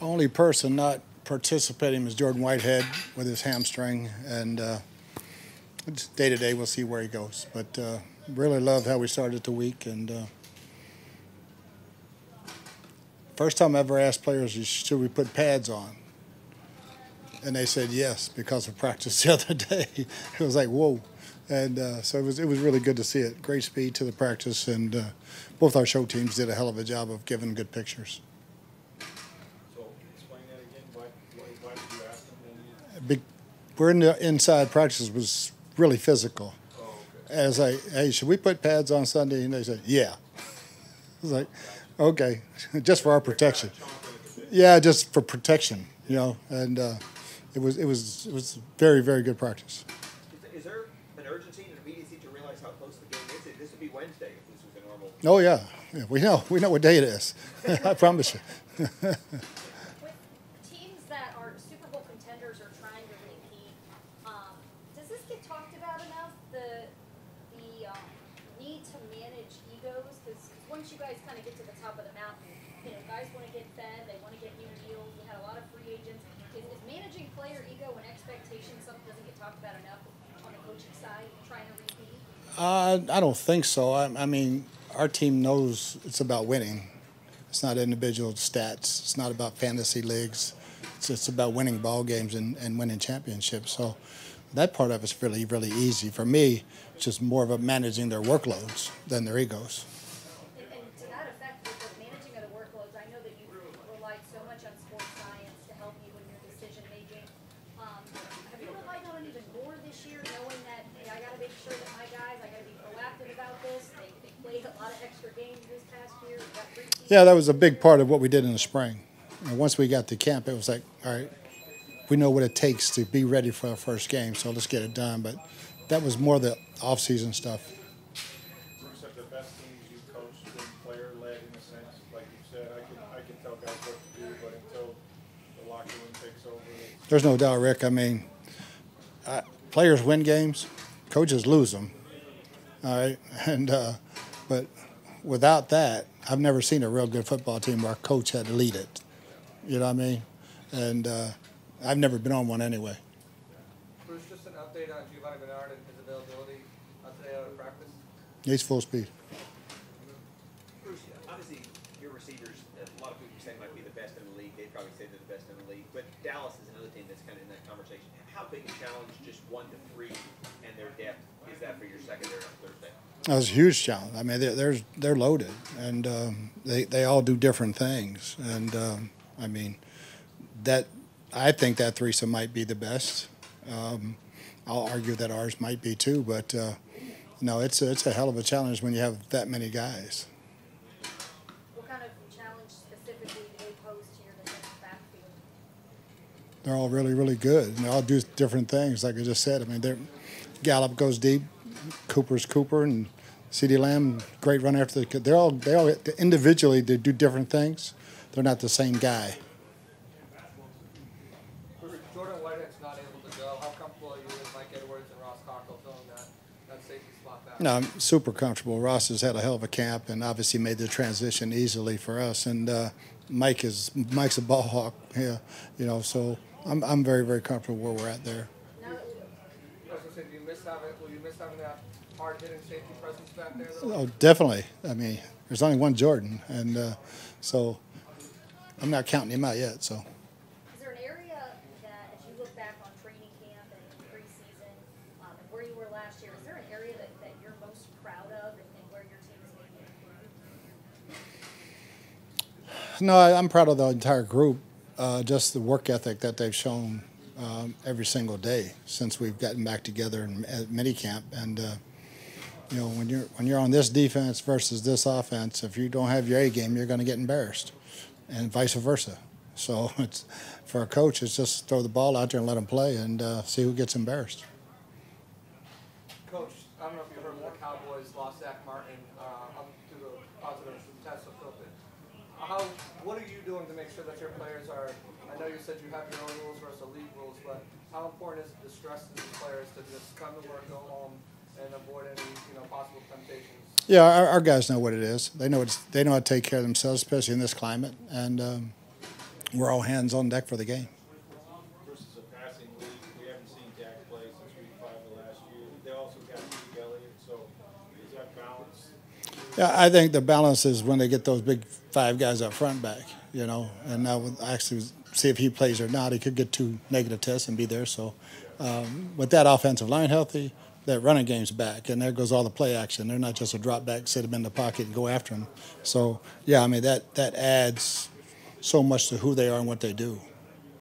Only person not participating is Jordan Whitehead with his hamstring, and day to day we'll see where he goes. But really loved how we started the week, and first time I ever asked players, should we put pads on? And they said yes because of practice the other day. It was like, whoa. And so it was really good to see it. Great speed to the practice, and both our show teams did a hell of a job of giving good pictures. So explain that again. Why did you ask them? We're in the inside practice was really physical. Oh, okay. And I was like, hey, should we put pads on Sunday? And they said, yeah. I was like, okay, just for our protection. Yeah, just for protection, you know. And it was very, very good practice. Is there an urgency and immediacy to realize how close the game is? This would be Wednesday if this was a normal. Oh yeah, we know what day it is. I promise you. With teams that are Super Bowl contenders or trying to repeat, does this get talked about enough? The need to manage egos, because once you guys kind of get to the top of the mountain, you know, guys want to get fed, they want to get new deals. We had a lot of free agents. Is managing player ego and expectations something that doesn't get talked about enough on the coaching side, trying to repeat? I don't think so. I mean, our team knows it's about winning. It's not individual stats. It's not about fantasy leagues. It's about winning ball games and winning championships. So that part of it's really, really easy. For me, it's just more of a managing their workloads than their egos. And to that effect, with the managing of the workloads, I know that you relied so much on sports science to help you in your decision making. Have you relied on it even more this year, knowing that, hey, I got to make sure that my guys, I got to be proactive about this. They played a lot of extra games this past year. Yeah, that was a big part of what we did in the spring. And once we got to camp, it was like, all right, we know what it takes to be ready for our first game, so let's get it done. But that was more the off-season stuff. Bruce, have the best teams you've coached been player-led in a sense? Like you said, I can tell guys what to do, but until the locker room takes over. There's no doubt, Rick. I mean, players win games, coaches lose them. All right, and but without that, I've never seen a real good football team where a coach had to lead it. You know what I mean? And I've never been on one anyway. Bruce, just an update on Giovanni Bernard and his availability today out of practice. He's full speed. Bruce, obviously your receivers, a lot of people say might be the best in the league. They probably say they're the best in the league. But Dallas is another team that's kind of in that conversation. How big a challenge, just 1 to 3, and their depth, is that for your secondary on Thursday? That was a huge challenge. I mean, they're loaded, and they all do different things. And I mean, I think that threesome might be the best. I'll argue that ours might be too, but no, it's a hell of a challenge when you have that many guys. What kind of challenge specifically do they pose to your defensive backfield? They're all really, really good, and they all do different things. Like I just said, I mean, Gallup goes deep, Cooper's Cooper, and CeeDee Lamb, great run after the. They all individually they do different things. They're not the same guy. Jordan Whitehead's not able to go. How comfortable are you with Mike Edwards and Ross Cockrell filling that safety slot back? No, I'm super comfortable. Ross has had a hell of a camp and obviously made the transition easily for us. And Mike's a ball hawk. Yeah, you know, so I'm very, very comfortable where we're at there. I was going to say, will you miss having that hard-hitting safety presence back there? Oh, definitely. I mean, there's only one Jordan, and so I'm not counting him out yet. So. Is there an area that, as you look back on training camp and preseason and where you were last year, is there an area that you're most proud of and where your team is maybe improved? No, I'm proud of the entire group. Just the work ethic that they've shown every single day since we've gotten back together in minicamp. And you know, when you're on this defense versus this offense, if you don't have your A game, you're going to get embarrassed, and vice versa. So it's for a coach, it's just throw the ball out there and let them play and see who gets embarrassed. Coach, I don't know if you heard, the Cowboys lost Zach Martin up to the positive test of COVID. What are you doing to make sure that your players are? I know you said you have your own rules versus the league rules, but how important is it to stress to these players to just come to work, go home, and avoid any possible temptations? Yeah, our guys know what it is. They know how to take care of themselves, especially in this climate. And we're all hands on deck for the game. Bruce is a passing league. We haven't seen Dak play since week 5 of last year. They also got Zeke Elliott, so is that balance? Yeah, I think the balance is when they get those big 5 guys up front back, you know, and now we'll actually see if he plays or not. He could get 2 negative tests and be there. So with that offensive line healthy, that running game's back, and there goes all the play action. They're not just a drop back, sit them in the pocket, and go after them. So, yeah, I mean, that adds so much to who they are and what they do.